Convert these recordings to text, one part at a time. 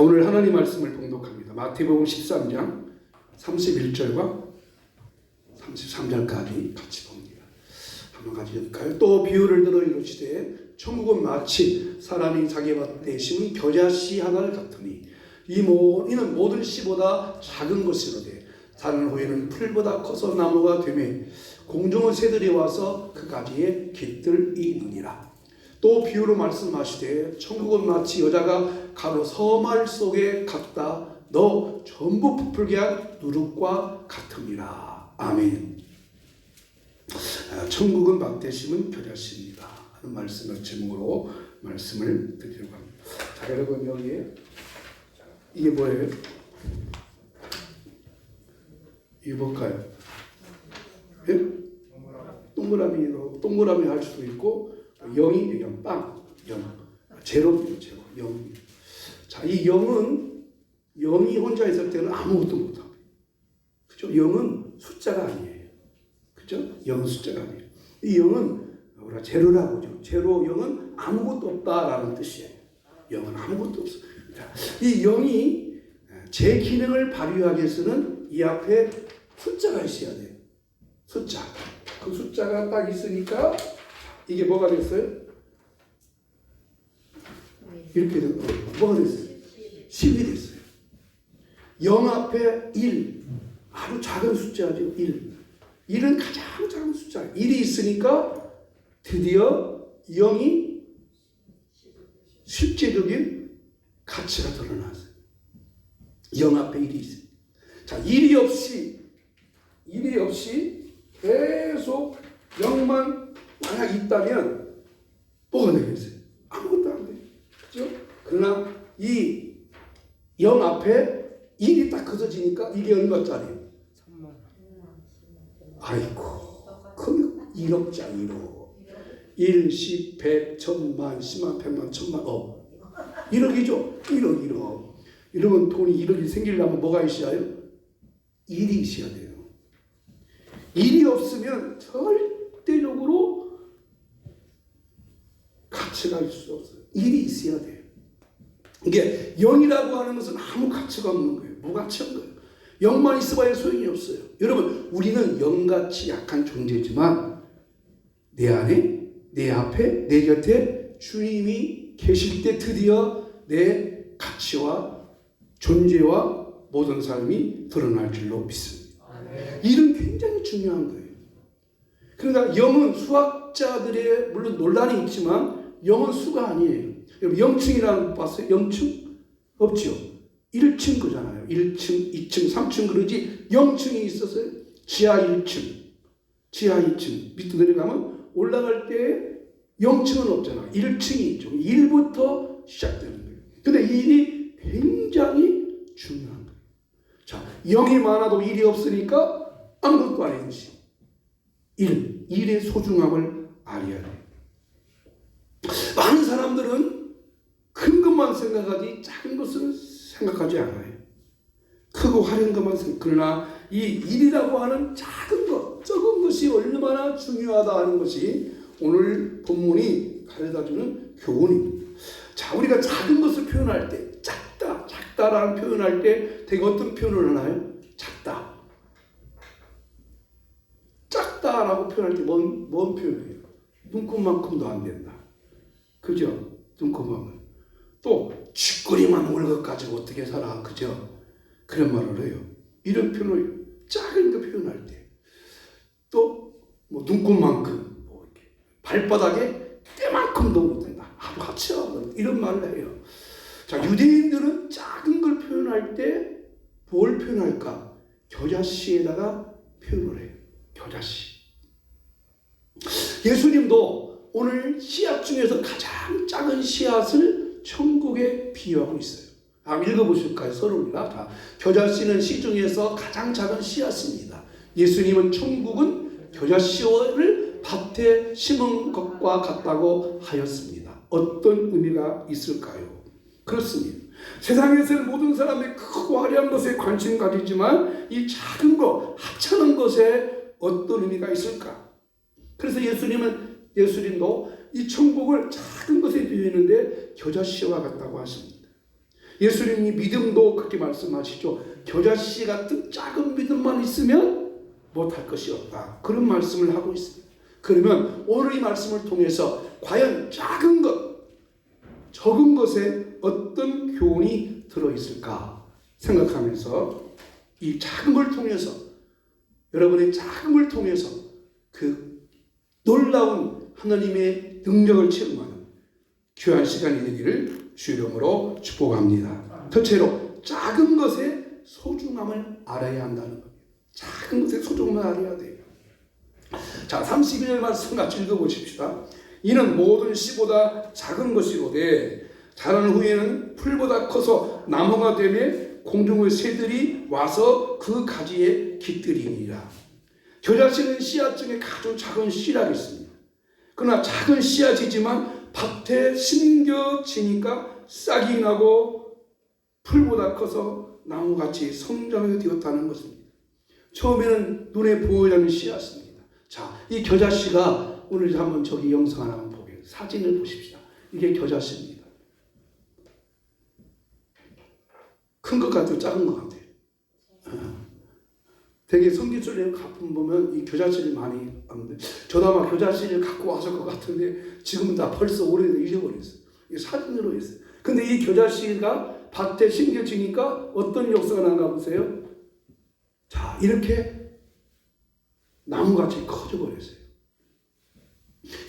오늘 하나님 말씀을 봉독합니다. 마태복음 13장 31절과 33절까지 같이 봅니다. 한번 같이 읽을까요? 또 비유를 들어 이르시되 천국은 마치 사람이 자기 밭에 심은 겨자씨 하나를 같으니 이는 모든 씨보다 작은 것이로되 자는 후에는 풀보다 커서 나무가 되매 공중의 새들이 와서 그 가지에 깃들이느니라. 또 비유로 말씀하시되 천국은 마치 여자가 가로 서말 속에 갖다 너 전부 부풀게 한 누룩과 같으니라. 아멘. 천국은 밭에 심은 겨자씨입니다 하는 말씀을 제목으로 말씀을 드리려고 합니다. 자, 여러분 여기에 이게 뭐예요? 이게 뭘까요? 예? 동그라미 할 수도 있고 영이 빵, 제로입니다. 제로, 영. 자, 이 영이 혼자 있을 때는 아무것도 못합니다. 그죠? 영은 숫자가 아니에요. 그죠? 영은 숫자가 아니에요. 이 영은 우리가 제로라고 하죠. 제로, 영은 아무것도 없다라는 뜻이에요. 영은 아무것도 없어. 자, 이 영이 제 기능을 발휘하기 위해서는 이 앞에 숫자가 있어야 돼요. 숫자. 그 숫자가 딱 있으니까 이게 뭐가 됐어요? 이렇게 된 거. 뭐가 됐어요? 10이 됐어요. 0 앞에 1. 아주 작은 숫자죠. 1. 1은 가장 작은 숫자. 1이 있으니까 드디어 0이 실제적인 가치가 드러났어요. 0 앞에 1이 있어요. 자, 1이 없이 계속 0만 만약 있다면 뭐가 되겠어요? 아무것도 안 돼요. 그렇죠? 그러나 이 0 앞에 1이 딱 걷어지니까 이게 얼마짜리예요? 아이고, 그럼 1억짜리 1억. 1, 10, 100, 1000만, 10만, 100만, 1000만, 1억이죠? 1억. 이러면 돈이 1억이 생기려면 뭐가 있어야 해요? 1이 있어야 돼요. 1이 없으면 절대적으로 가치가 있을 수 없어요. 1이 있어야 돼요. 이게 0이라고 하는 것은 아무 가치가 없는 거예요. 무가치한 거예요. 0만 있어봐야 소용이 없어요. 여러분, 우리는 0같이 약한 존재지만 내 안에, 내 앞에, 내 곁에 주님이 계실 때 드디어 내 가치와 존재와 모든 삶이 드러날 줄로 믿습니다. 이는 굉장히 중요한 거예요. 그러니까 0은 수학자들의 물론 논란이 있지만 0은 수가 아니에요. 여러분 0층이라는 거 봤어요? 0층? 없죠. 1층 그잖아요. 1층, 2층, 3층 그러지 0층이 있었어요. 지하 1층, 지하 2층 밑으로 내려가면 올라갈 때 0층은 없잖아요. 1층이 있죠. 1부터 시작되는 거예요. 근데 1이 굉장히 중요한 거예요. 자, 0이 많아도 1이 없으니까 아무것도 아닌 것이 1의 소중함을 알아야 돼요. 많은 사람들은 큰 것만 생각하지 작은 것을 생각하지 않아요. 크고 화려한 것만 생각. 그러나 이 1이라고 하는 작은 것, 적은 것이 얼마나 중요하다 하는 것이 오늘 본문이 가르쳐주는 교훈입니다. 자, 우리가 작은 것을 표현할 때 작다라는 표현할 때 되게 어떤 표현을 하나요? 작다라고 표현할 때 뭔 표현이에요? 눈곱만큼도 안 된다. 그죠? 눈곱만큼. 또 쥐꼬리만 올 것 가지고 어떻게 살아? 그죠? 그런 말을 해요. 이런 표현을 작은 거 표현할 때. 또 뭐 눈곱만큼 뭐 이렇게 발바닥에 때만큼도 못 된다. 아주 가치 없는 이런 말을 해요. 자, 유대인들은 작은 걸 표현할 때 뭘 표현할까? 겨자씨에다가 표현을 해요. 겨자씨. 예수님도 오늘 씨앗 중에서 가장 작은 씨앗을 천국에 비유하고 있어요. 한번 읽어보실까요? 서로입니다. 자, 겨자씨는 씨 중에서 가장 작은 씨앗입니다. 예수님은 천국은 겨자씨를 밭에 심은 것과 같다고 하였습니다. 어떤 의미가 있을까요? 그렇습니다. 세상에서는 모든 사람이 크고 화려한 것에 관심 가지지만 이 작은 것, 하찮은 것에 어떤 의미가 있을까? 그래서 예수님도 이 천국을 작은 것에 비유했는데 겨자씨와 같다고 하십니다. 예수님이 믿음도 그렇게 말씀하시죠. 겨자씨 같은 작은 믿음만 있으면 못할 것이 없다. 그런 말씀을 하고 있습니다. 그러면 오늘 이 말씀을 통해서 과연 작은 것, 적은 것에 어떤 교훈이 들어있을까 생각하면서 이 작은 걸 통해서, 여러분의 작은 걸 통해서 그 놀라운 하나님의 능력을 체험하는 귀한 시간이 되기를 주 이름으로 축복합니다. 첫째로 작은 것의 소중함을 알아야 한다는 겁니다. 작은 것의 소중함을 알아야 돼요. 자, 31절 말씀 같이 읽어보십시다. 이는 모든 씨보다 작은 것이로되 자란 후에는 풀보다 커서 나무가 되며 공중의 새들이 와서 그 가지에 깃들이니라. 겨자씨는 씨앗 중에 가장 작은 씨앗이었습니다. 그러나 작은 씨앗이지만 밭에 심겨지니까 싹이 나고 풀보다 커서 나무같이 성장하게 되었다는 것입니다. 처음에는 눈에 보이지 않는 씨앗입니다. 자, 이 겨자씨가 오늘 한번 저기 영상 하나 한번 보게요. 사진을 보십시다. 이게 겨자씨입니다. 큰 것 같아요? 작은 것 같아요? 되게 성기술에 가끔 보면 이 겨자씨를 많이 하는데, 저도 아마 겨자씨를 갖고 왔을 것 같은데 지금은 다 벌써 오래돼서 잊어버렸어요. 이 사진으로 했어요. 근데 이 겨자씨가 밭에 심겨지니까 어떤 역사가 나가 보세요. 자, 이렇게 나무같이 커져버렸어요.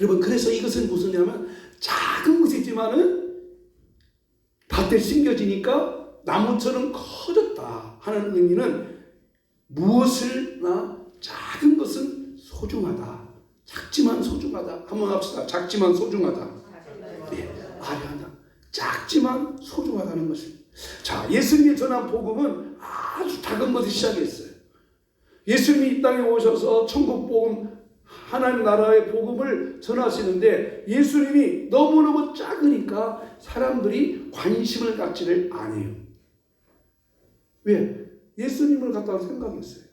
여러분, 그래서 이것은 무슨냐면 작은 것이지만은 밭에 심겨지니까 나무처럼 커졌다 하는 의미는 무엇을나 작은 것은 소중하다. 작지만 소중하다. 한번 합시다. 작지만 소중하다. 네, 알아야 한다. 작지만 소중하다는 것입니다. 자, 예수님이 전한 복음은 아주 작은 것에 시작했어요. 예수님이 이 땅에 오셔서 천국 복음, 하나님 나라의 복음을 전하시는데 예수님이 너무너무 작으니까 사람들이 관심을 갖지를 않아요. 왜? 예수님을 갖다가 생각했어요.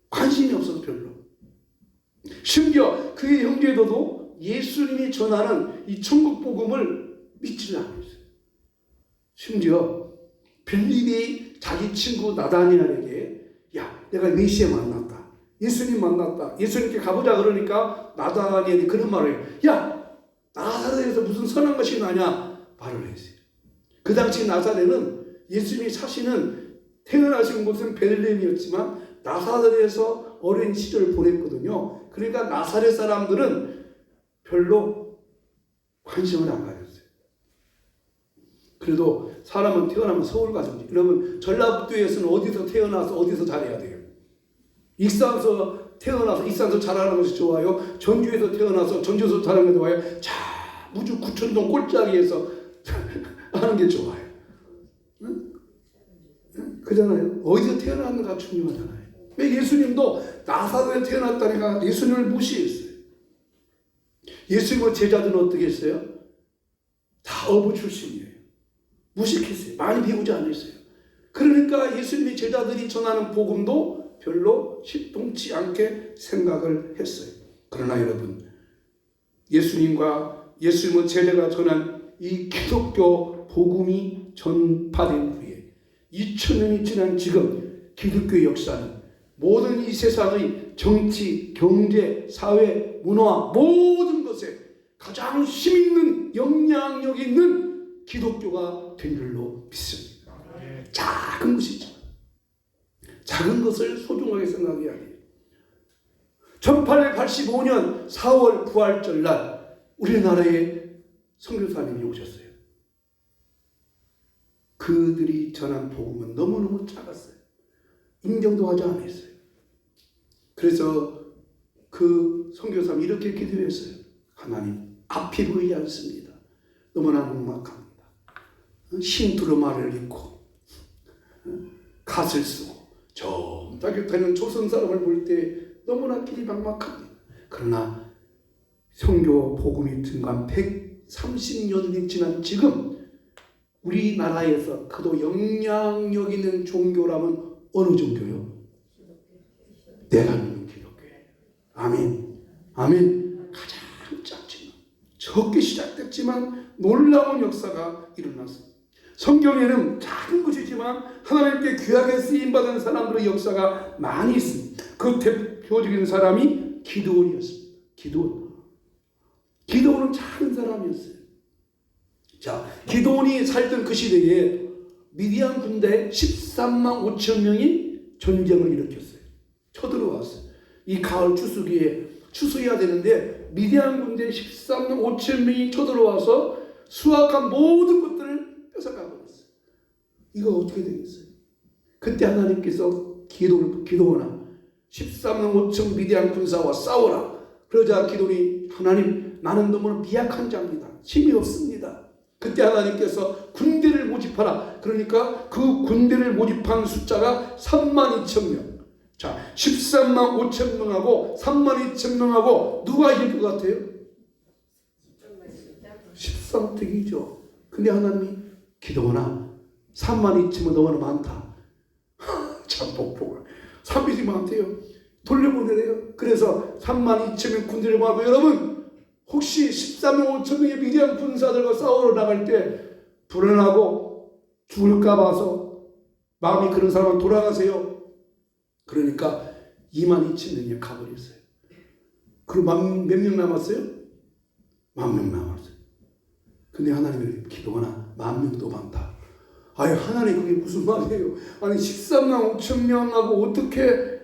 관심이 없어서 별로. 심지어 그의 형제들도 예수님이 전하는 이 천국 복음을 믿지를 않았어요. 심지어 빌립이 자기 친구 나다니엘에게, 야, 내가 메시아 만났다. 예수님 만났다. 예수님께 가보자 그러니까 나다니엘이 그런 말을 해요. 야, 나사렛에서 무슨 선한 것이 나냐 말을 했어요. 그 당시 나사렛은 예수님이 사시는 태어나신 곳은 베들레헴이었지만 나사렛에서 어린 시절을 보냈거든요. 그러니까 나사렛 사람들은 별로 관심을 안 가졌어요. 그래도 사람은 태어나면 서울 가든지, 여러분 전라북도에서는 어디서 태어나서 어디서 잘해야 돼요? 익산에서 태어나서 익산에서 잘하는 것이 좋아요? 전주에서 태어나서 전주에서 잘하는 게 좋아요? 자, 무주 구천동 꼴짜기에서 하는 게 좋아요. 그잖아요. 어디서 태어났는가 중요하잖아요. 왜 예수님도 나사렛에 태어났다니까 예수님을 무시했어요. 예수님의 제자들은 어떻게 했어요? 다 어부 출신이에요. 무식했어요. 많이 배우지 않았어요. 그러니까 예수님의 제자들이 전하는 복음도 별로 식동치 않게 생각을 했어요. 그러나 여러분, 예수님과 예수님의 제자가 전한 이 기독교 복음이 전파된 후에 2000년이 지난 지금 기독교의 역사는 모든 이 세상의 정치, 경제, 사회, 문화 모든 것에 가장 힘있는 영향력 있는 기독교가 된 줄로 믿습니다. 작은 것이지만 작은 것을 소중하게 생각해야 돼요. 1885년 4월 부활절 날 우리나라에 선교사님이 오셨어요. 그들이 전한 복음은 너무너무 작았어요. 인정도 하지 않았어요. 그래서 그 선교사님이 이렇게 기도했어요. 하나님, 앞이 보이지 않습니다. 너무나 막막합니다. 흰두루마리를 입고 갓을 쓰고 저 따뜻한 조선 사람을 볼 때 너무나 길이 막막합니다. 그러나 선교 복음이 등간 130년이 지난 지금 우리나라에서 그도 영향력 있는 종교라면 어느 종교요? 내가 믿는 기독교예요. 아멘. 아멘. 가장 작지만 적게 시작됐지만 놀라운 역사가 일어났습니다. 성경에는 작은 것이지만 하나님께 귀하게 쓰임받은 사람들의 역사가 많이 있습니다. 그 대표적인 사람이 기드온이었습니다. 기드온은 작은 사람이었어요. 자, 기드온이 살던 그 시대에 미디안 군대 13만 5천 명이 전쟁을 일으켰어요. 쳐들어왔어요. 이 가을 추수기에 추수해야 되는데 미디안 군대 13만 5천 명이 쳐들어와서 수확한 모든 것들을 뺏어가 버렸어요. 이거 어떻게 되겠어요? 그때 하나님께서 기도하나 13만 5천 미디안 군사와 싸워라. 그러자 기도니 하나님 나는 너무 미약한 자입니다. 힘이 없습니다. 그때 하나님께서 군대를 모집하라. 그러니까 그 군대를 모집한 숫자가 3만 2천 명. 자, 13만 5천 명하고 3만 2천 명하고 누가 이길 것 같아요? 13득이죠. 근데 하나님이 기도하나 3만 2천은 너무나 많다. 참 복보가 3일이 많대요. 돌려보내래요. 그래서 3만 2천 명 군대를 모아고 여러분 혹시 13만 5천 명의 미디안 군사들과 싸우러 나갈 때 불안하고 죽을까 봐서 마음이 그런 사람은 돌아가세요. 그러니까 2만 2천 명이 가버렸어요. 그리고 몇 명 남았어요? 10,000명 남았어요. 근데 하나님이 기도하나 10,000명도 많다. 아유 하나님 그게 무슨 말이에요? 아니 13만 5천 명하고 어떻게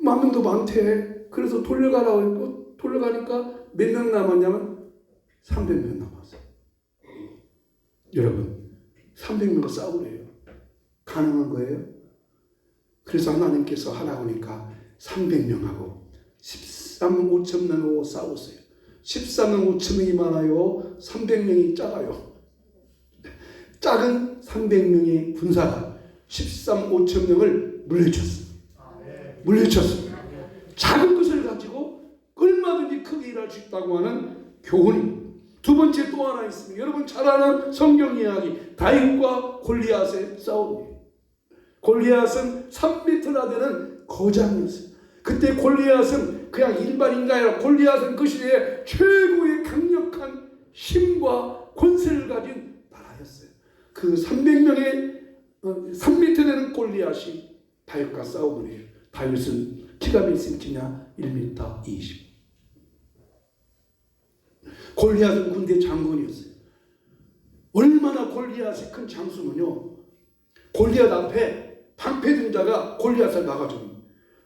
10,000명도 많대. 그래서 돌려가라고 했고 돌려가니까 몇 명 남았냐면 300명 남았어요. 여러분 300명과 싸우래요. 가능한 거예요? 그래서 하나님께서 하라고 하니까 300명하고 13만 5천 명하고 싸웠어요. 13만 5천 명이 많아요. 300명이 작아요. 작은 300명의 군사가 13만 5천 명을 물리쳤습니다. 작은 것을 가지고 얼마든지 크게 일할 수 있다고 하는 교훈입니다. 두 번째 또 하나 있습니다. 여러분 잘 아는 성경 이야기 다윗과 골리앗의 싸움이에요. 골리앗은 3m나 되는 거장이었어요. 그때 골리앗은 그냥 일반인가 아니라 골리앗은 그 시대에 최고의 강력한 힘과 권세를 가진 나라였어요. 그 300명의 3m 되는 골리앗이 다윗과 싸움을 해요. 다윗은 키가 몇 cm냐? 1m 20. 골리앗은 군대 장군이었어요. 얼마나 골리앗이 큰 장수면요. 골리앗 앞에 방패 든 자가 골리앗을 막아줍니다.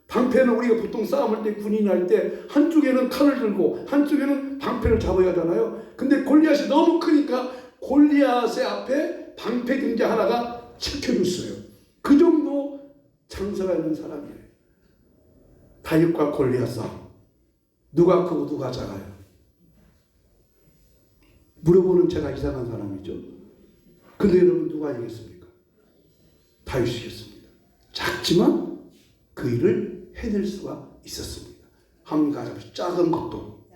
방패는 우리가 보통 싸움할 때 군인이 할 때 한쪽에는 칼을 들고 한쪽에는 방패를 잡아야 하잖아요. 근데 골리앗이 너무 크니까 골리앗의 앞에 방패 든 자 하나가 지켜줬어요. 그 정도 장사가 있는 사람이에요. 다윗과 골리앗 싸움. 누가 크고 누가 작아요? 물어보는 제가 이상한 사람이죠. 근데 여러분 누가 이겼습니까? 다윗이겠습니다. 작지만 그 일을 해낼 수가 있었습니다. 한 가지 작은 것도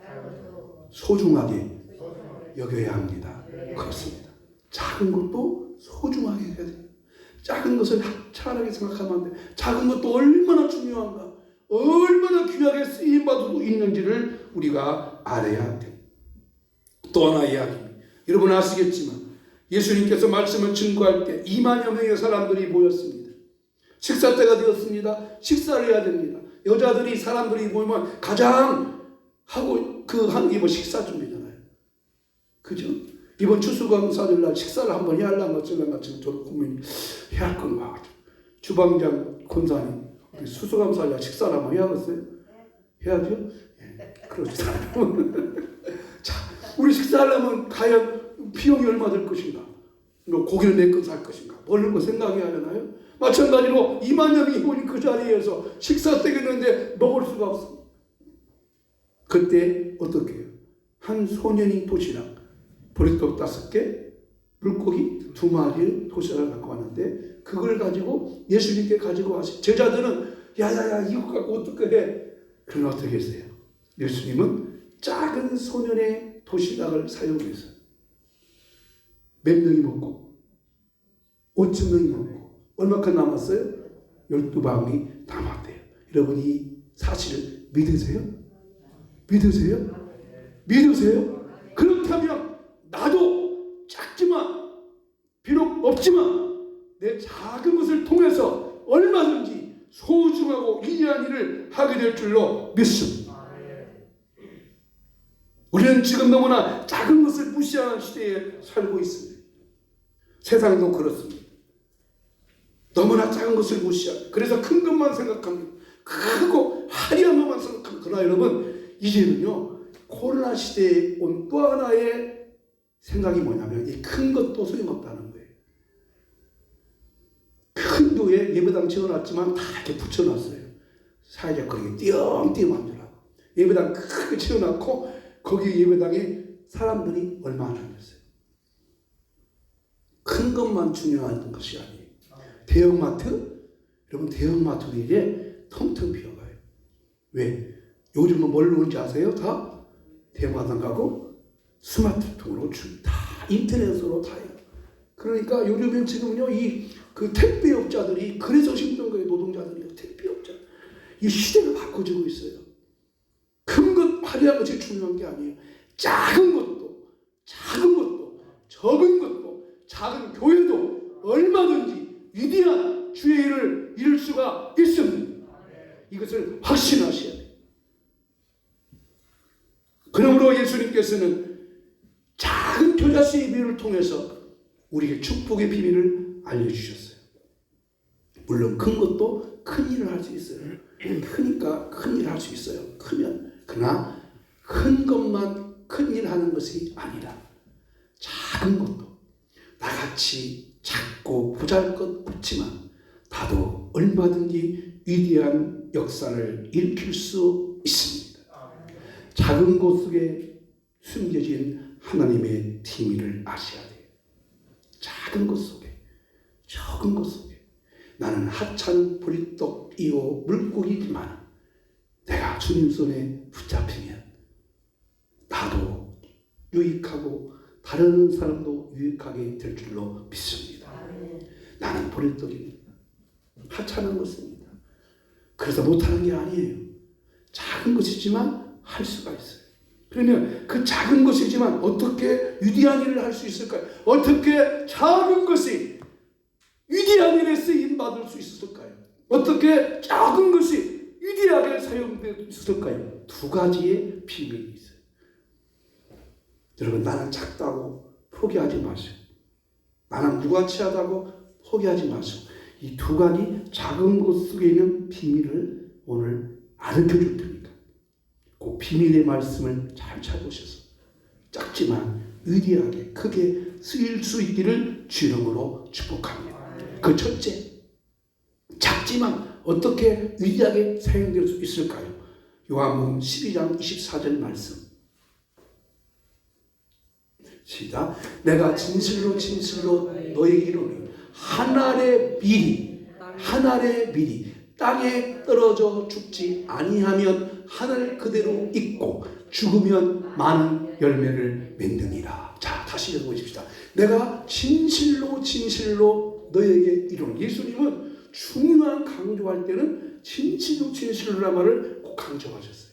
소중하게 여겨야 합니다. 그렇습니다. 작은 것도 소중하게 여겨야 돼요. 작은 것을 하찮게 생각하면 안 돼요. 작은 것도 얼마나 중요한가, 얼마나 귀하게 쓰임받고 있는지를 우리가 알아야 돼요. 또 하나 이야기입니다. 여러분 아시겠지만 예수님께서 말씀을 증거할 때 2만여 명의 사람들이 모였습니다. 식사 때가 되었습니다. 식사를 해야 됩니다. 여자들이 사람들이 모이면 가장 하고 하는 게 식사 준비잖아요. 그죠? 이번 추수감사절 날 식사를 한번 해야 할란 말씀 저도 고민이 해야 할 건가. 주방장 권사님 추수감사절 날 식사를 한번 해야겠어요? 해야죠? 예, 그렇죠. 자, 우리 식사하려면 과연 비용이 얼마 들 것인가? 고기를 몇 건 살 것인가? 먹는 거 생각해야 하잖아요. 마찬가지로 2만여 명이 모인 그 자리에서 식사 때겠는데 먹을 수가 없습니다. 그때 어떻게 해요? 한 소년이 도시락, 보리떡 5개, 물고기 2마리의 도시락을 갖고 왔는데 그걸 가지고 예수님께 가지고 와서 제자들은 야야야 이거 갖고 어떻게 해? 그러나 어떻게 했어요? 예수님은 작은 소년의 도시락을 사용해서 몇 명이 먹고 5천 명이 먹고 얼마큼 남았어요? 12방이 남았대요. 여러분 이 사실을 믿으세요? 믿으세요? 믿으세요? 그렇다면 나도 작지만 없지만 내 작은 것을 통해서 얼마든지 소중하고 위대한 일을 하게 될 줄로 믿습니다. 우리는 지금 너무나 작은 것을 무시하는 시대에 살고 있습니다. 세상도 그렇습니다. 너무나 작은 것을 무시하고 그래서 큰 것만 생각합니다. 크고 화려한 것만 생각합니다. 그러나 여러분 이제는요 코로나 시대에 온 또 하나의 생각이 뭐냐면 이 큰 것도 소용없다는 거예요. 큰 교회 예배당 지어놨지만 다 이렇게 붙여놨어요. 사회적 거리에 띄엄띄엄 앉으라고. 예배당 크게 지어놨고 거기 예배당에 사람들이 얼마나 앉았어요. 큰 것만 중요한 것이 아니에요. 대형마트? 여러분 대형마트도 이제 텅텅 비어가요. 왜? 요즘은 뭘로 오는지 아세요? 다 대마당 가고 스마트폰으로 다 인터넷으로 다 해요. 그러니까 요즘엔 지금요 그 택배업자들이 그래서 힘든 거예요. 노동자들이 택배업자. 이 시대가 바꿔지고 있어요. 큰 것, 화려한 것이 중요한 게 아니에요. 작은 것도, 적은 것도, 작은 교회도 얼마든지 위대한 주의 일을 이룰 수가 있습니다. 이것을 확신하셔야 돼요. 그러므로 예수님께서는 작은 겨자씨 예배를 통해서 우리에게 축복의 비밀을 알려주셨어요. 물론 큰 것도 큰 일을 할 수 있어요. 크니까 큰 일을 할 수 있어요. 그러나 큰 것만 큰 일을 하는 것이 아니라 작은 것도 나같이 작고 보잘것없지만 나도 얼마든지 위대한 역사를 일으킬 수 있습니다. 작은 것 속에 숨겨진 하나님의 비밀을 아셔야 돼요. 작은 것 속에, 적은 것 속에 나는 하찮은 보리떡이요 물고기지만 내가 주님 손에 붙잡히면 나도 유익하고 다른 사람도 유익하게 될 줄로 믿습니다. 나는 보리떡입니다. 하찮은 것입니다. 그래서 못하는 게 아니에요. 작은 것이지만 할 수가 있어요. 그러면 그 작은 것이지만 어떻게 위대한 일을 할 수 있을까요? 어떻게 작은 것이 위대한 일에 쓰임받을 수 있었을까요? 어떻게 작은 것이 위대하게 사용될 수 있었을까요? 두 가지의 비밀이 있어요. 여러분 나는 작다고 포기하지 마세요. 나는 무가치하다고 포기하지 마세요. 이 두 가지 작은 것 속에 있는 비밀을 오늘 가르쳐줄 테니까 그 비밀의 말씀을 잘 찾으셔서 작지만 위대하게 크게 쓰일 수 있기를 주름으로 축복합니다. 그 첫째, 작지만 어떻게 위대하게 사용될 수 있을까요? 요한복음 12장 24절 말씀 시작. 내가 진실로 너에게 이르노니 한 알의 밀이 땅에 떨어져 죽지 아니하면 하늘 그대로 있고 죽으면 많은 열매를 맺느니라. 자, 다시 읽어보십시다. 내가 진실로 너에게 이르노니. 예수님은 중요한 강조할 때는 진실로라는 말을 꼭 강조하셨어요.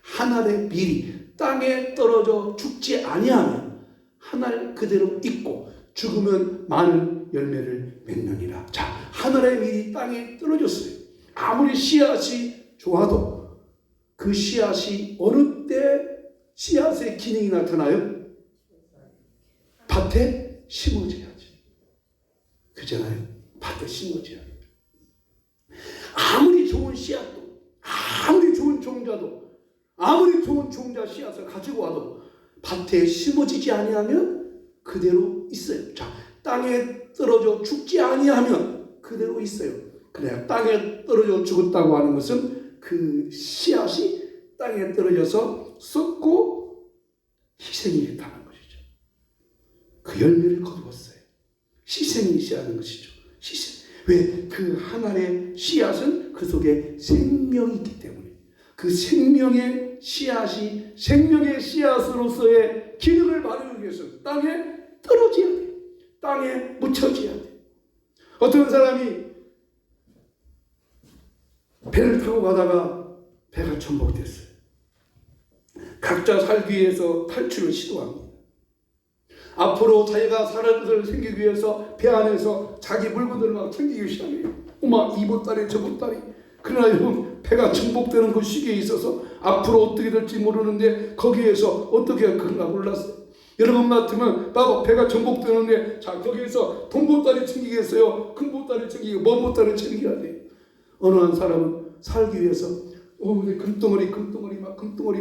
한 알의 밀이 땅에 떨어져 죽지 아니하면 하늘 그대로 있고 죽으면 많은 열매를 맺느니라. 자, 하늘의 밀이 땅에 떨어졌어요. 아무리 씨앗이 좋아도 그 씨앗이 어느 때 씨앗의 기능이 나타나요? 밭에 심어져야지. 그잖아요. 밭에 심어져야 돼요. 아무리 좋은 씨앗도, 아무리 좋은 종자도, 아무리 좋은 종자 씨앗을 가지고 와도 밭에 심어지지 아니하면 그대로 있어요. 자, 땅에 떨어져 죽지 아니하면 그대로 있어요. 그래야 땅에 떨어져 죽었다고 하는 것은 그 씨앗이 땅에 떨어져서 썩고 희생이 됐다는 것이죠. 그 열매를 거두었어요. 희생이 있어야 하는 것이죠. 희생. 왜? 그 하나의 씨앗은 그 속에 생명이 있기 때문에 그 생명의 씨앗으로서의 기능을 발휘하기 위해서 땅에 떨어져야 돼. 땅에 묻혀져야 돼. 어떤 사람이 배를 타고 가다가 배가 전복됐어요. 각자 살기 위해서 탈출을 시도합니다. 앞으로 자기가 살 것을 챙기기 위해서 배 안에서 자기 물건들을 막 챙기기 시작해요. 이 보따리 저 보따리. 그러나 여러분, 배가 정복되는 그 시기에 있어서 앞으로 어떻게 될지 모르는데 거기에서 어떻게 할 건가 몰랐어요. 여러분 같으면 봐봐, 배가 정복되는데 자 거기에서 돈 보따리 챙기겠어요? 큰 보따리 챙기고 먼 보따리 챙겨야 돼요. 어느 한 사람은 살기 위해서 금덩어리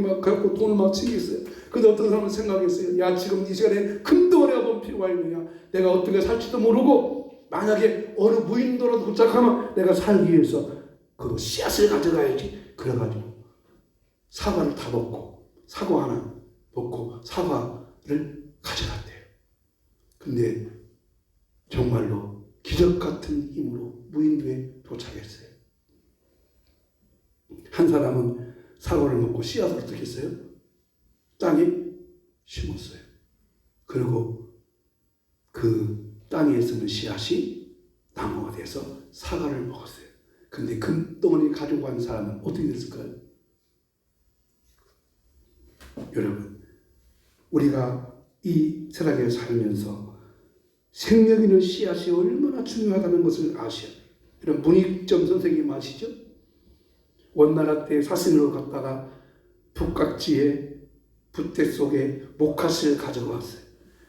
막 갖고 돈을 막 챙겼어요. 근데 어떤 사람은 생각했어요. 야, 지금 이 시간에 금덩어리가 뭐 필요가 있느냐? 내가 어떻게 살지도 모르고 만약에 어느 무인도로 도착하면 내가 살기 위해서 그 씨앗을 가져가야지. 그래가지고 사과를 다 먹고 사과 하나 먹고 사과를 가져갔대요. 근데 정말로 기적 같은 힘으로 무인도에 도착했어요. 한 사람은 사과를 먹고 씨앗을 어떻게 했어요? 땅에 심었어요. 그리고 그 땅에 있는 씨앗이 나무가 돼서 사과를 먹었어요. 근데 금덩어리 가지고 간 사람은 어떻게 됐을까요? 여러분, 우리가 이 세상에 살면서 생명 있는 씨앗이 얼마나 중요하다는 것을 아셔야 돼요. 이런 문익점 선생님 아시죠? 원나라 때 사슴으로 갔다가 북각지에 부태 속에 목화씨를 가지고 왔어요.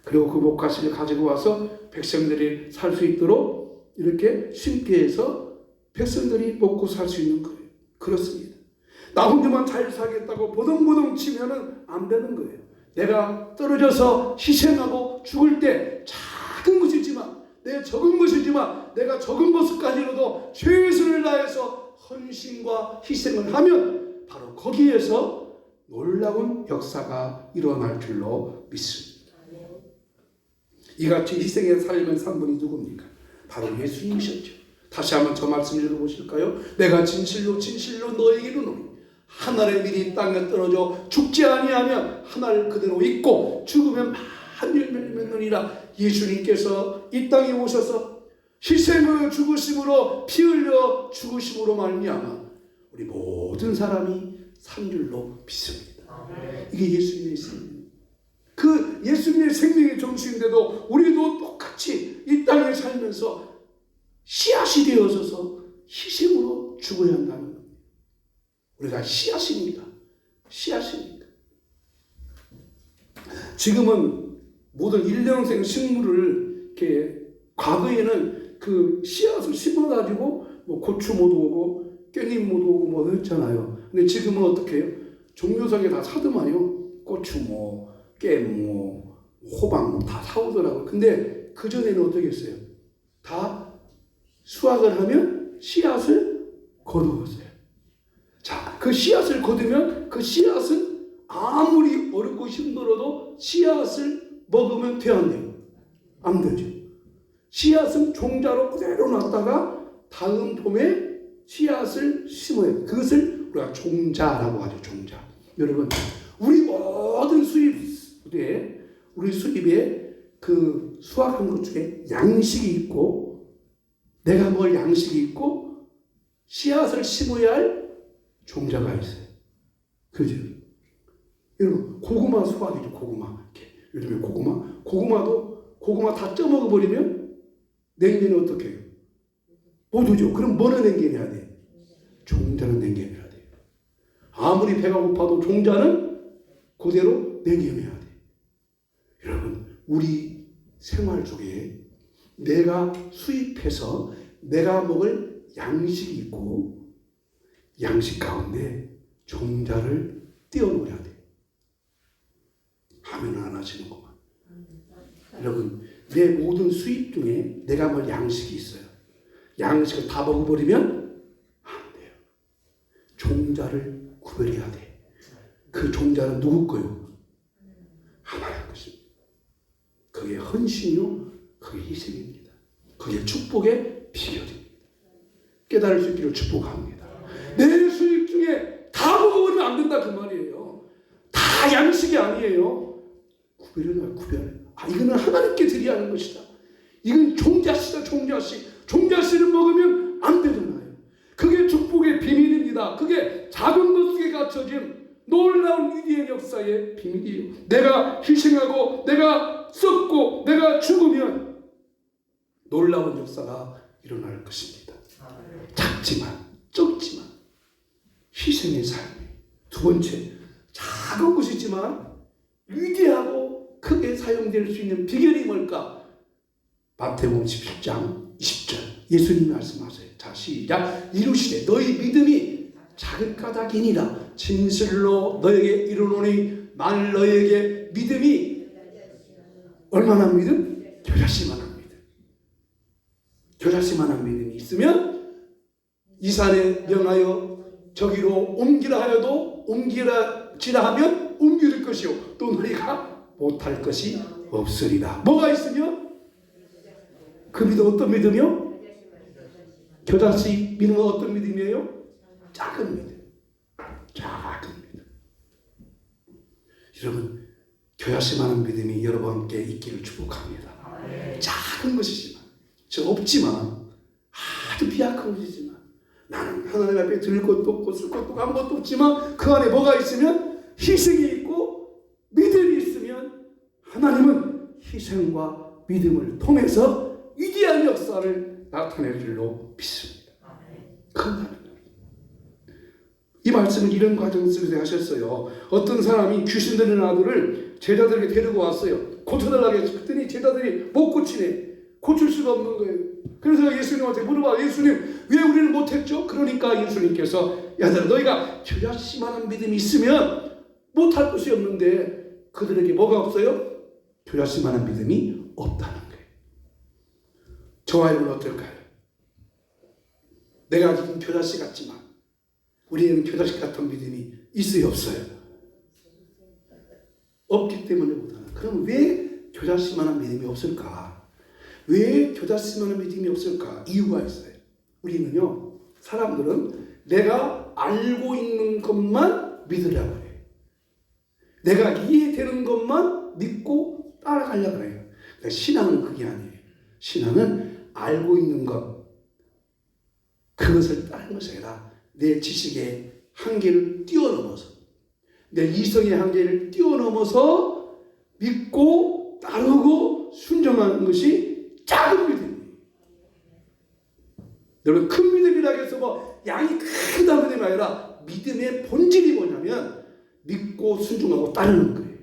그리고 그 목화씨를 가지고 와서 백성들이 살 수 있도록 이렇게 심게 해서 백성들이 먹고 살 수 있는 거예요. 그렇습니다. 나 혼자만 잘 살겠다고 보동보동 치면은 안 되는 거예요. 내가 떨어져서 희생하고 죽을 때 작은 것이지만 적은 것이지만 내가 적은 것까지로도 최선을 다해서 헌신과 희생을 하면 바로 거기에서 놀라운 역사가 일어날 줄로 믿습니다. 이같이 희생의 삶을 산 분이 누굽니까? 바로 예수님이셨죠. 다시 한번 저 말씀 읽어보실까요? 내가 진실로 너에게 이르노니 하늘의 밀이 땅에 떨어져 죽지 아니하면 하늘 그대로 있고 죽으면 한 열매를 맺느니라. 예수님께서 이 땅에 오셔서 희생을 죽으심으로 피 흘려 죽으심으로 말미암아 우리 모든 사람이 산 줄로 믿습니다. 이게 예수님의 생명. 그 예수님의 생명의 정수인데도 우리도 똑같이 이 땅에 살면서 씨앗이 되어져서 희생으로 죽어야 한다는 겁니다. 우리가 씨앗입니다. 씨앗입니다. 지금은 모든 일년생 식물을 이렇게 과거에는 그 씨앗을 심어가지고 뭐 고추모도 오고 깻잎모도 오고 뭐 했잖아요. 근데 지금은 어떻게 해요? 종묘상에 다 사더만요. 고추모, 깻모, 호박모 다 사오더라고요. 근데 그전에는 어떻게 했어요? 다 수확을 하면 씨앗을 거두었어요. 자, 그 씨앗을 거두면 그 씨앗은 아무리 어렵고 힘들어도 씨앗을 먹으면 되었네요. 안 되죠. 씨앗은 종자로 그대로 놨다가 다음 봄에 씨앗을 심어요. 그것을 우리가 종자라고 하죠. 종자. 여러분, 우리 모든 수입에 그 수확한 것 중에 양식이 있고 내가 먹을 양식이 있고 씨앗을 심어야 할 종자가 있어요. 그죠? 여러분, 고구마 수확이죠. 고구마. 요즘에 고구마 다 쪄먹어버리면 냉면은 어떻게 해요? 못 오죠. 그럼 뭐는 냉겨내야 돼? 종자는 냉겨내야 돼요. 아무리 배가 고파도 종자는 그대로 냉겨내야 돼. 여러분, 우리 생활 속에 내가 수입해서 내가 먹을 양식이 있고 양식 가운데 종자를 띄워놓아야 돼. 하면 안 하시는구만. 여러분, 내 모든 수입 중에 내가 먹을 양식이 있어요. 양식을 다 먹어버리면 안 돼요. 종자를 구별해야 돼. 그 종자는 누구 거요? 하나님 것입니다. 그게 헌신이요, 그게 희생입니다. 그게 축복의 비결입니다. 깨달을 수 있기를 축복합니다. 내 수입 중에 다 먹어버리면 안 된다 그 말이에요. 다 양식이 아니에요. 구별해놔요. 구별. 이거는 하나님께 드려야 하는 것이다. 이건 종자씨다. 종자씨를 먹으면 안 되잖아요. 그게 축복의 비밀입니다. 그게 작은 것 속에 갖춰진 놀라운 위대한 역사의 비밀이에요. 내가 희생하고 내가 내가 썩고 내가 죽으면 놀라운 역사가 일어날 것입니다. 작지만 적지만 희생의 삶이. 두 번째, 작은 것이지만 위대하고 크게 사용될 수 있는 비결이 뭘까? 마태복음 17장 20절 예수님이 말씀하세요. 자, 시작. 이루시되 너희 믿음이 작은 까닭이니라. 진실로 너에게 이르노니 만일 너에게 믿음이 얼마나 믿음? 겨자씨만한 믿음. 겨자씨만한 믿음이 있으면 이 산에 명하여 저기로 옮기라 하여도 옮기라지라 하면 옮길 것이요 또 너희가 못할 것이 없으리라. 뭐가 있으며? 그 믿음 어떤 믿음이요? 겨자씨 믿음은 어떤 믿음이에요? 작은 믿음. 작은 믿음. 여러분, 겨자씨만한 믿음이 여러분께 있기를 축복합니다. 작은 것이지만, 저 없지만, 아주 비약한 것이지만, 나는 하나님 앞에 들 것도 없고 쓸 것도 없고 아무것도 없지만 그 안에 뭐가 있으면? 희생이 있고 믿음이 있으면 하나님은 희생과 믿음을 통해서 위대한 역사를 나타낼 줄로 믿습니다. 이 말씀은 이런 과정 속에서 하셨어요. 어떤 사람이 귀신 들린 아들을 제자들에게 데리고 왔어요. 고쳐달라고 해서 그랬더니 제자들이 못 고치네. 고칠 수가 없는 거예요. 그래서 예수님한테 물어봐. 예수님, 왜 우리는 못했죠? 그러니까 예수님께서 야들아, 너희가 겨자씨만한 믿음이 있으면 못할 것이 없는데 그들에게 뭐가 없어요? 겨자씨만한 믿음이 없다는 거예요. 저와 여러분 어떨까요? 내가 지금 겨자씨 같지만 우리는 겨자씨 같은 믿음이 있어요, 없어요? 없기 때문에 못하는. 그럼 왜 겨자씨만한 믿음이 없을까? 왜 겨자씨만한 믿음이 없을까? 이유가 있어요. 우리는요, 사람들은 내가 알고 있는 것만 믿으려고 해요. 내가 이해되는 것만 믿고 따라가려고 해요. 그러니까 신앙은 그게 아니에요. 신앙은 알고 있는 것, 그것을 따르는 것이 아니라 내 지식의 한계를 뛰어넘어서, 내 이성의 한계를 뛰어넘어서 믿고 따르고 순종하는 것이 작은 믿음이에요. 여러분, 큰 믿음이라고 해서 뭐 양이 크다 믿음이 아니라 믿음의 본질이 뭐냐면 믿고 순종하고 따르는 거예요.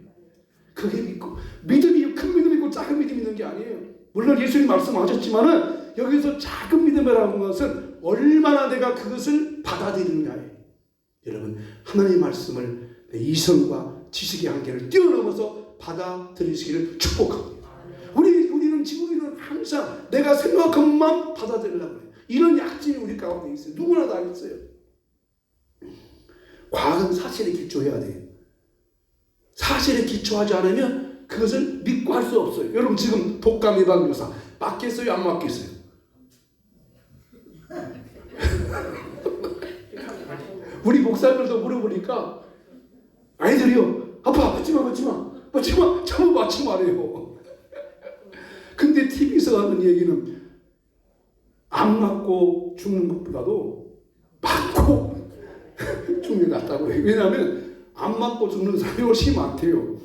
그게 믿고, 믿음이 큰 믿음이 있고 작은 믿음이 있는 게 아니에요. 물론 예수님 말씀하셨지만은 여기서 작은 믿음이라는 것은 얼마나 내가 그것을 받아들이느냐예요. 여러분, 하나님의 말씀을 내 이성과 지식의 한계를 뛰어넘어서 받아들이시기를 축복합니다. 우리는 지구인은 항상 내가 생각한 것만 받아들이려고 해요. 이런 약점이 우리 가운데 있어요. 누구나 다 있어요. 과학은 사실에 기초해야 돼요. 사실에 기초하지 않으면 그것을 믿고 할 수 없어요. 여러분, 지금 독감 예방 주사 맞겠어요? 안 맞겠어요? 우리 목사님들도 물어보니까 아이들이요, 아빠 맞지마 저거 맞지 말아요. 근데 TV에서 하는 얘기는 안 맞고 죽는 것보다도 맞고 죽는 게 낫다고 해요. 왜냐하면 안 맞고 죽는 사람이 훨씬 많대요.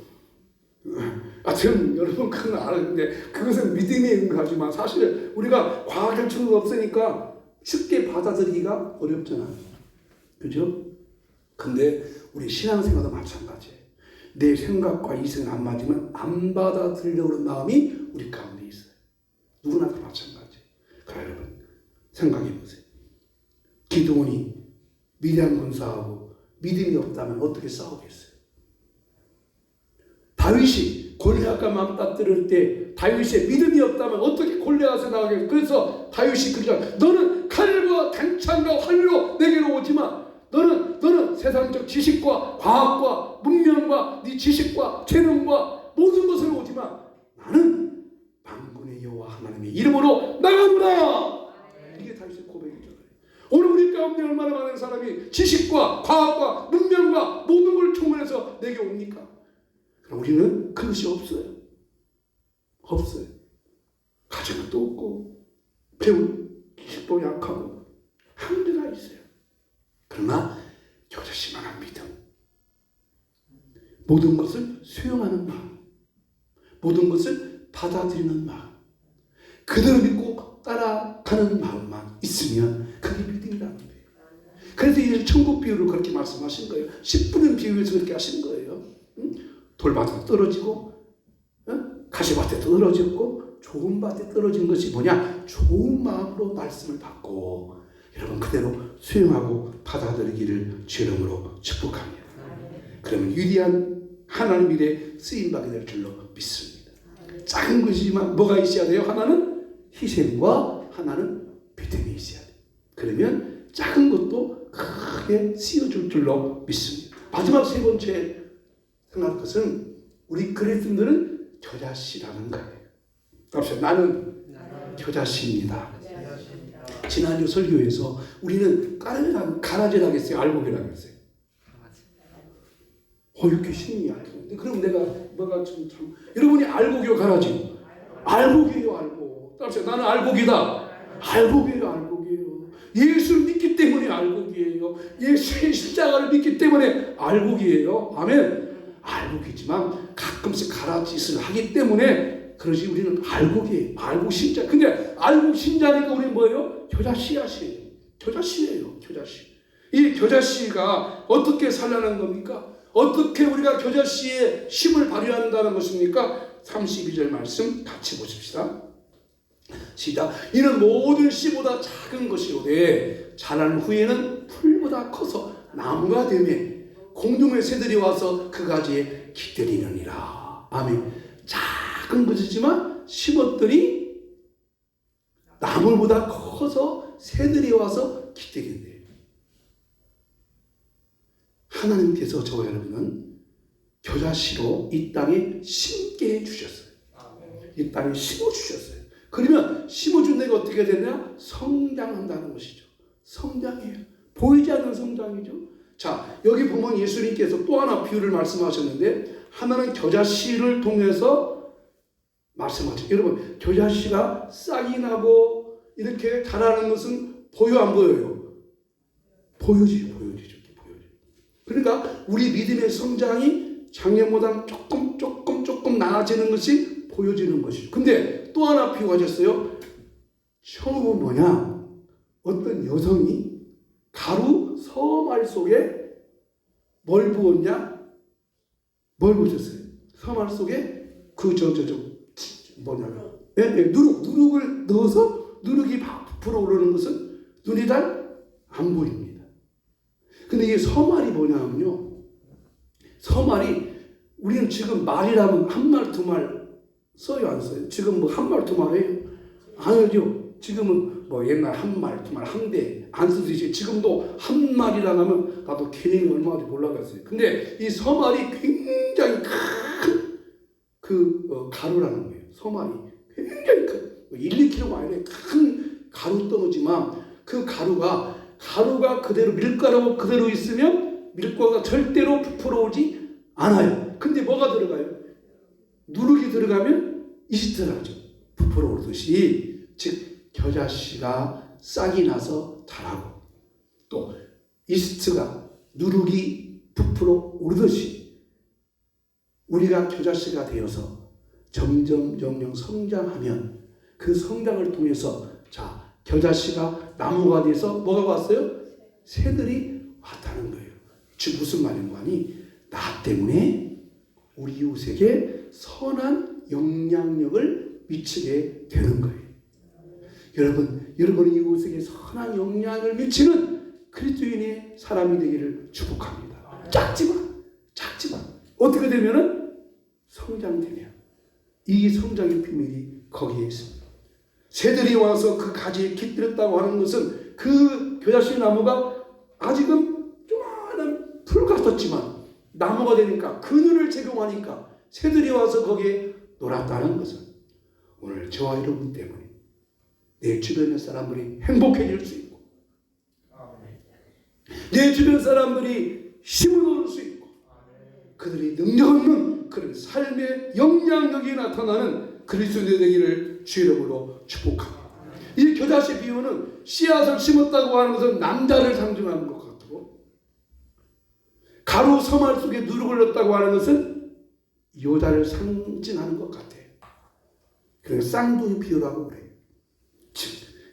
저는 여러분 그건 알았는데 그것은 믿음에 응하지만 사실 우리가 과학을 증거가 없으니까 쉽게 받아들이기가 어렵잖아요. 그죠? 근데 우리 신앙생활도 마찬가지예요. 내 생각과 이성은 안 맞으면 안 받아들이려고 하는 마음이 우리 가운데 있어요. 누구나 다 마찬가지예요. 그래, 여러분 생각해 보세요. 기드온이 미디안 군사하고 믿음이 없다면 어떻게 싸우겠어요? 다윗이 골리앗과 맞닥뜨릴 때 다윗의 믿음이 없다면 어떻게 골리앗에 나가겠어요? 그래서 다윗이 그러잖아요. 너는 칼과 단창과 활로 내게로 오지마. 너는 세상적 지식과 과학과 문명과 네 지식과 재능과 모든 것을 오지만 나는 만군의 여호와 하나님의 이름으로 나가노라. 이게 다윗의 고백이죠. 오늘 우리 가운데 얼마나 많은 사람이 지식과 과학과 문명과 모든 걸 총괄해서 내게 옵니까? 그럼 우리는 그것이 없어요. 가정은 또 없고 배운 지식도 약하고 한계가 있어요. 그러나 겨자씨만한 믿음, 모든 것을 수용하는 마음, 모든 것을 받아들이는 마음, 그대로 믿고 따라가는 마음만 있으면 그게 믿음이라는 거예요. 그래서 이 천국 비유를 그렇게 말씀하신 거예요. 10분의 비유에서 그렇게 하신 거예요. 돌밭에 떨어지고 가시밭에 떨어졌고 좋은 밭에 떨어진 것이 뭐냐? 좋은 마음으로 말씀을 받고 여러분 그대로 수용하고 받아들이기를 주 이름으로 축복합니다. 그러면 위대한 하나님 일에 쓰임받게 될 줄로 믿습니다. 작은 것이지만 뭐가 있어야 돼요? 하나는 희생과 하나는 믿음이 있어야 돼요. 그러면 작은 것도 크게 쓰여줄 줄로 믿습니다. 마지막 세 번째 생각할 것은 우리 그리스도인들은 겨자씨라는 거예요. 갑시다. 나는 겨자씨입니다. 지난주 설교에서 우리는 가라지라고 했어요? 알곡이라고 했어요? 이렇게 신이 약했는데 그럼 내가 뭐가 참 여러분이 알곡이요 가라지요? 알곡이에요. 알곡. 갑시다. 나는 알곡이다. 알곡이에요. 알곡이에요. 예수를 믿기 때문에 알곡이에요. 예수의 십자가를 믿기 때문에 알곡이에요. 아멘. 알곡이지만 가끔씩 가라짓을 하기 때문에 그러지 우리는 알곡이에요. 알곡 신자. 근데 알곡 신자니까 우리는 뭐예요? 겨자씨앗이에요. 겨자씨예요. 겨자씨. 이 겨자씨가 어떻게 살아나는 겁니까? 어떻게 우리가 겨자씨의 힘을 발휘한다는 것입니까? 32절 말씀 같이 보십시다. 시작. 이는 모든 씨보다 작은 것이오되 자란 후에는 풀보다 커서 나무가 되매 공중의 새들이 와서 그 가지에 깃들이느니라. 아멘. 작은 것이지만 심었더니 나무보다 커서 새들이 와서 깃들인대요. 하나님께서 저와 여러분은 겨자씨로 이 땅에 심게 해주셨어요. 이 땅에 심어주셨어요. 그러면 심어준 내가 어떻게 되냐? 성장한다는 것이죠. 성장이에요. 보이지 않는 성장이죠. 자, 여기 보면 예수님께서 또 하나 비유를 말씀하셨는데 하나는 겨자씨를 통해서 말씀하죠. 여러분, 겨자씨가 싹이 나고 이렇게 자라는 것은 보여 안 보여요? 보여지죠. 그러니까 우리 믿음의 성장이 작년보다 조금 나아지는 것이 보여지는 것이죠. 근데 또 하나 비유하셨어요. 처음은 뭐냐? 어떤 여성이 가루 서말 속에 뭘 부었냐? 뭘 부었어요? 서말 속에 누룩을 넣어서 누룩이 부풀어 오르는 것은 눈이 잘 안 보입니다. 근데 이게 서말이 뭐냐면요. 서말이 우리는 지금 말이라면 한 말 두 말 써요 안 써요? 지금 뭐 한 말 두 말 해요? 아니죠. 지금은 뭐 옛날 한 말 두 말 한 대 안 쓰듯이 지금도 한 말이라 하면 나도 개념이 얼마나 몰라갔어요. 근데 이 서말이 굉장히 큰 가루라는 거예요. 서말이 굉장히 큰 1, 2kg가 아니라 큰 가루 덩어지만 그 가루가 그대로 밀가루 그대로 있으면 밀가루가 절대로 부풀어 오지 않아요. 근데 뭐가 들어가요? 누룩이 들어가면 이스트를 하죠. 부풀어 오르듯이 즉 겨자씨가 싹이 나서 자라고 또 이스트가 누룩이 부풀어 오르듯이 우리가 겨자씨가 되어서 점점 성장하면 그 성장을 통해서 자 겨자씨가 나무가 돼서 뭐가 왔어요? 새들이 왔다는 거예요. 즉 무슨 말인 거니? 나 때문에 우리 이웃에게 선한 영향력을 미치게 되는 거예요. 여러분이 이웃에게 선한 영향을 미치는 그리스도인의 사람이 되기를 축복합니다. 작지만 어떻게 되면은 성장되면 이 성장의 비밀이 거기에 있습니다. 새들이 와서 그 가지에 깃들었다고 하는 것은 그 겨자씨 나무가 아직은 조그마한 풀 같았지만 나무가 되니까 그늘을 제공하니까 새들이 와서 거기에 놀았다는 것은 오늘 저와 여러분 때문에 내 주변의 사람들이 행복해질 수 있고 내 주변 사람들이 힘을 얻을 수 있고 그들이 능력 없는 그런 삶의 영향력이 나타나는 그리스도인이 되기를 주 이름으로 축복합니다. 이 겨자씨 비유는 씨앗을 심었다고 하는 것은 남자를 상징하는 것 같고 가루 서말 속에 누룩을 넣었다고 하는 것은 요다를 상징하는 것 같아요. 그래서 쌍둥이비유라고 그래요.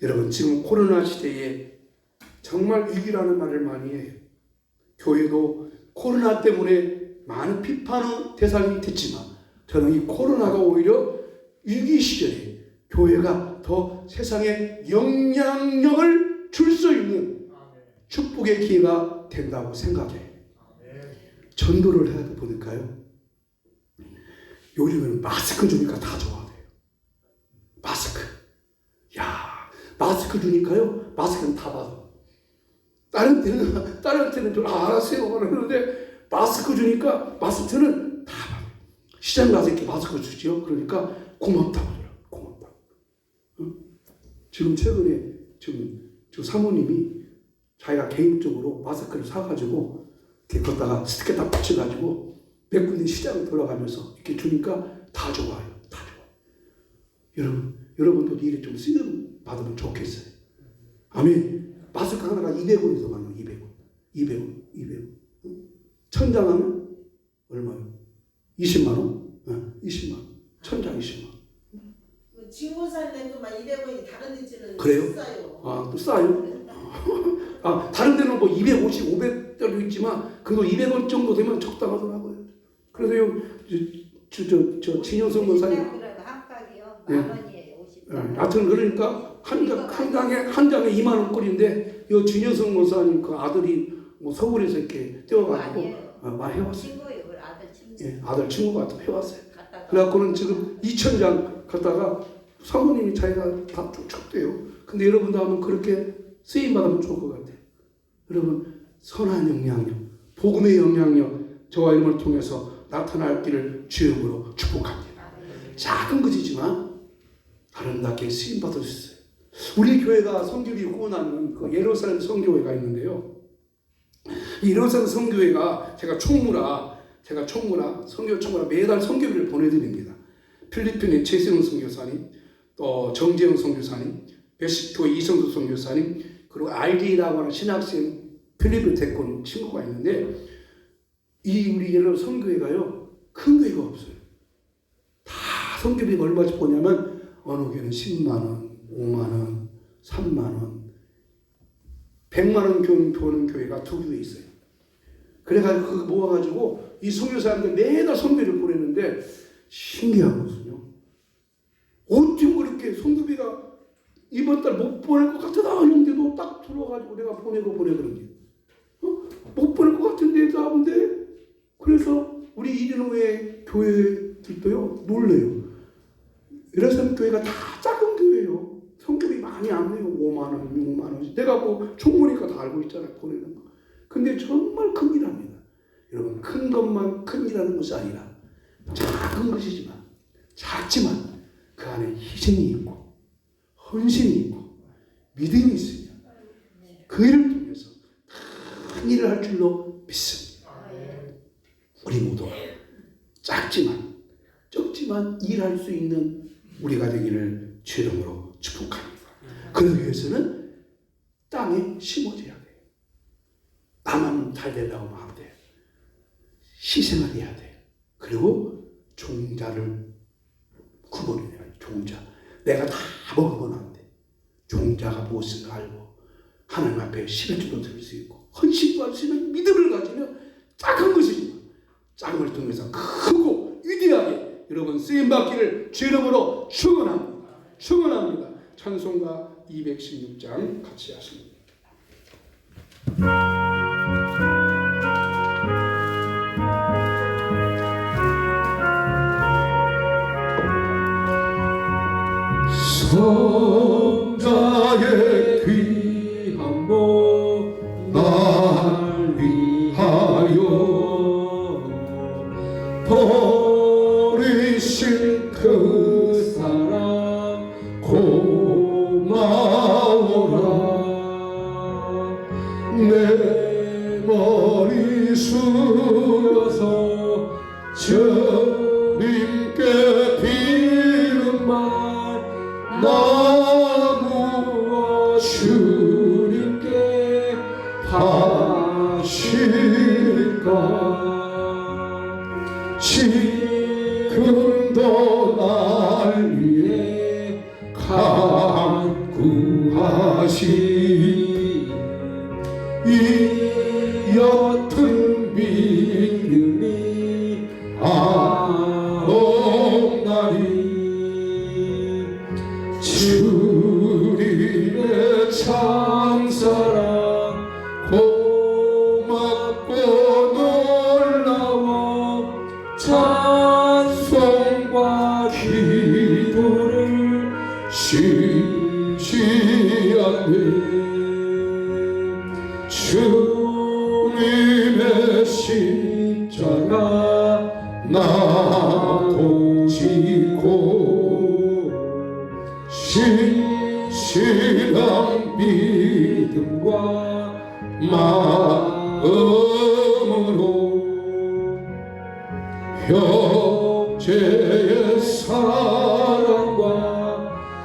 여러분 지금 코로나 시대에 정말 위기라는 말을 많이 해요. 교회도 코로나 때문에 많은 비판의 대상이 됐지만 저는 이 코로나가 오히려 위기 시절에 교회가 더 세상에 영향력을 줄 수 있는 축복의 기회가 된다고 생각해요. 전도를 해야 보니까요. 요즘에는 마스크 주니까 다 좋아해요. 마스크. 야, 마스크 주니까요. 마스크는 다 받아. 다른 때는 좀 알았어요. 그러는데 마스크 주니까 마스크는 다 받아. 시장 가서 이렇게 마스크 주죠. 그러니까 고맙다고 그래요. 고맙다. 응? 지금 최근에 지금 사모님이 자기가 개인적으로 마스크를 사가지고 이렇게 걷다가 스티커 딱 붙여가지고 몇 군데 시장을 돌아가면서 이렇게 주니까 다 좋아요. 다 좋아요. 여러분도 일에 좀 쓰임 받으면 좋겠어요. 아멘. 마스크 하나가 200원에서 만원, 200원. 200원. 천장 하면 얼마요? 20만원? 20만원. 천장 20만원. 친구 살 때도 막 200원이 다른 데는 그래요? 싸요. 아, 또 싸요? 다른 데는 뭐 250, 500대도 있지만 그래도 200원 정도 되면 적당하더라고요. 그래서 저 진효성 권사님 한박이요. 만원이에요. 50. 하여튼 그러니까 한 장에 2만 원꼴인데 이 진효성 권사님 그 아들이 뭐 서울에서 이렇게 떼어가지고 많이 해왔어요. 친구예요. 그 아들 친구. 예, 아들 친구가 해왔어요. 그래갖고는 지금 2,000장 갖다가 사모님이 자기가 다 쫓았대요. 근데 여러분도 한번 그렇게 쓰임받으면 좋을 것 같아요. 여러분 선한 영향력, 복음의 영향력 저와 이름을 통해서 나타날 길을 주님으로 축복합니다. 작은 것이지만 아름답게 쓰임받을 수 있어요. 우리 교회가 성교비 후원하는 그 예루살렘 성교회가 있는데요. 이 예루살렘 성교회가 제가 총무라 성교 총무라 매달 성교비를 보내드립니다. 필리핀의 최세훈 선교사님, 또 정재영 선교사님, 멕시코 이성수 선교사님, 그리고 RD라고 하는 신학생 필리핀 대권 친구가 있는데 이 우리 예루 성교회가요 큰 교회가 없어요. 다 성교비가 얼마씩 보냐면 어느 교회는 10만 원, 5만 원, 3만 원, 100만 원 교는 교회가 2교회 있어요. 그래가지고 그거 모아가지고 이 선교사님들 매달 성교를 보내는데 신기하거든요. 어쩜 그렇게 성교비가 이번 달 못 보낼 것 같다 하는데도 딱 들어와가지고 내가 보내그런 게 못 보낼 것 같은데 하는데 그래서 우리 이리노의 교회들도요 놀래요. 예루살렘 교회가 다 작은 교회예요. 성교비 많이 안 내요. 5만 원, 6만 원. 내가 뭐 총무니까 다 알고 있잖아요. 보내는 거. 근데 정말 큰 일합니다. 여러분 큰 것만 큰 일하는 것이 아니라 작은 것이지만 작지만 그 안에 희생이 있고 헌신이 있고 믿음이 있으면 그 일을 통해서 큰 일을 할 줄로 믿습니다. 우리 모두 작지만 적지만 일할 수 있는 우리가 되기를 주 이름으로 축복합니다. 그러기 위해서는 땅에 심어져야 돼요. 나만 잘 되려고 하면 안 돼요. 희생을 해야 돼요. 그리고 종자를 구분해야 돼요. 종자. 내가 다 먹으면 안 돼. 종자가 무엇인가 알고 하나님 앞에 11조도 드릴 수 있고 헌신도 할 수 있는 믿음을 가지면 작은 것이지만 작은 걸 통해서 크고 위대하게 여러분 쓰임받기를 주 이름으로 축원합니다. 찬송가 216장 같이 하십니다. 성자의 귀한 목 날 위하여 버리신 그 사랑 고마워라. 내 머리 숙여서 주님께 빌는 말 나누어 주님께 하실까. 하시 이 옅은 믿음이 아옵나니 주님의 참사랑 고맙고 놀라워 찬송과 기도를 쉬지 않네 주님의 십자가 나도 지고 신실한 믿음과 마음으로 형제의 사랑과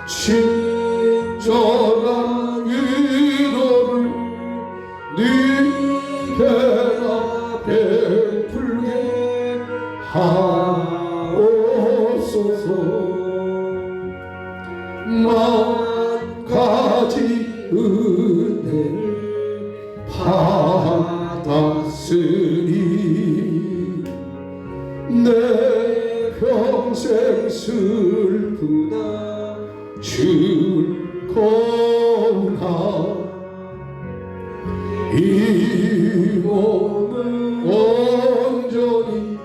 친절한 위로를 네게나 베풀게 하옵소서 만 가지 은혜를 받았으니 내 평생 슬프다 즐거우나 이 몸을 온전히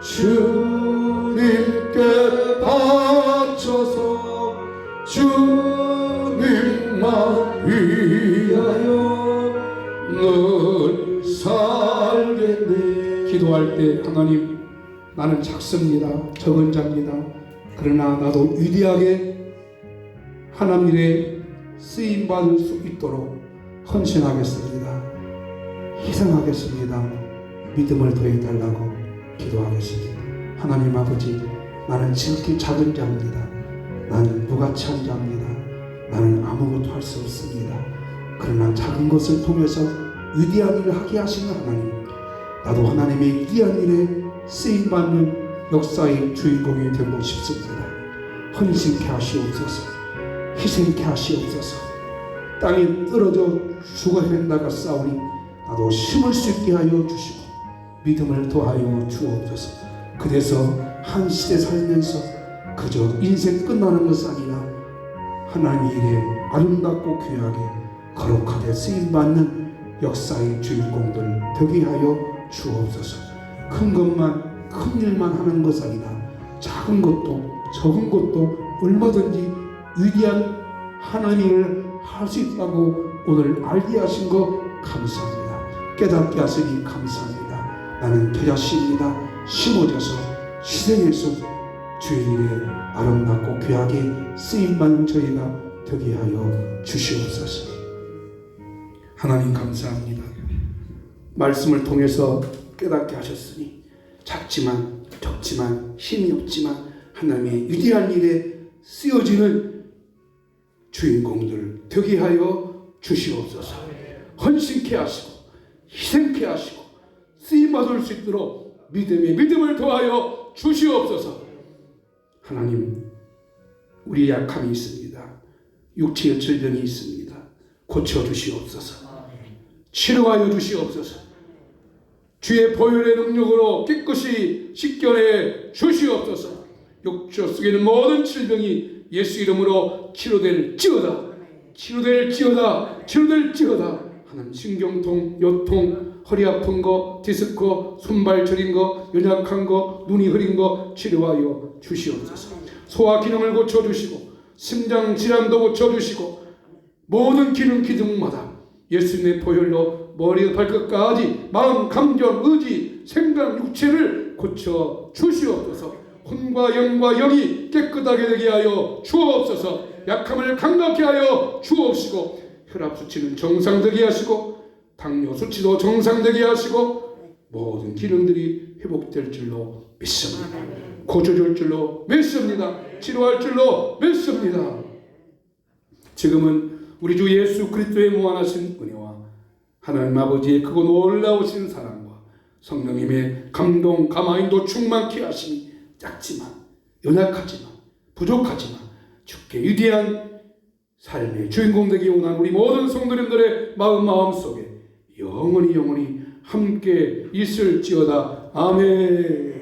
주님께 바쳐서 주님만 위하여 늘 살겠네. 기도할 때 하나님, 나는 작습니다. 적은 자입니다. 그러나 나도 위대하게 하나님 일에 쓰임 받을 수 있도록 헌신하겠습니다. 희생하겠습니다. 믿음을 더해달라고 기도하겠습니다. 하나님 아버지, 나는 지극히 작은 자입니다. 나는 무가치한 자입니다. 나는 아무것도 할 수 없습니다. 그러나 작은 것을 통해서 위대한 일을 하게 하시는 하나님, 나도 하나님의 위대한 일에 쓰임받는 역사의 주인공이 되고 싶습니다. 헌신케 하시옵소서. 희생케 하시옵소서. 땅에 떨어져 죽어 헤맨다가 싸우니 나도 심을 수 있게 하여 주시고 믿음을 더하여 주옵소서. 그래서 한 시대 살면서 그저 인생 끝나는 것이 아니라 하나님의 일에 아름답고 귀하게 거룩하게 쓰임받는 역사의 주인공들 되게 하여 주옵소서. 큰 것만 큰 일만 하는 것이 아니라 작은 것도 적은 것도 얼마든지 위대한 하나님을 할 수 있다고 오늘 알게 하신 것 감사합니다. 깨닫게 하시니 감사합니다. 나는 겨자씨입니다. 심어져서 희생해서 주의 일에 아름답고 귀하게 쓰임받는 저희가 되게 하여 주시옵소서. 하나님 감사합니다. 말씀을 통해서 깨닫게 하셨으니 작지만 적지만 힘이 없지만 하나님의 위대한 일에 쓰여지는 주인공들 되게 하여 주시옵소서. 헌신케 하시고 희생케 하시고 쓰임받을 수 있도록 믿음을 더하여 주시옵소서. 하나님, 우리 약함이 있습니다. 육체의 질병이 있습니다. 고쳐주시옵소서. 치료하여 주시옵소서. 주의 보혈의 능력으로 깨끗이 씻겨내 주시옵소서. 육조 속에는 모든 질병이 예수 이름으로 치료될지어다. 하나님, 신경통, 요통, 허리 아픈 거, 디스크, 손발 저린 거, 연약한 거, 눈이 흐린 거 치료하여 주시옵소서. 소화 기능을 고쳐주시고 심장 질환도 고쳐주시고 모든 기능마다 예수님의 보혈로 머리부터 발끝까지 마음, 감정, 의지, 생각, 육체를 고쳐 주시옵소서. 혼과 영과 영이 깨끗하게 되게 하여 주옵소서. 약함을 강력히 하여 주옵시고 혈압 수치는 정상되게 하시고 당뇨 수치도 정상되게 하시고 모든 기능들이 회복될 줄로 믿습니다. 고쳐줄 줄로 믿습니다. 치료할 줄로 믿습니다. 지금은 우리 주 예수 그리스도의 무한하신 은혜와 하나님 아버지의 크고 놀라우신 사랑과 성령님의 감동 감화인도 충만케 하시니 작지만 연약하지만 부족하지만 주께 위대한 삶의 주인공 되기 원하는 우리 모든 성도님들의 마음 속에 영원히 함께 있을지어다. 아멘.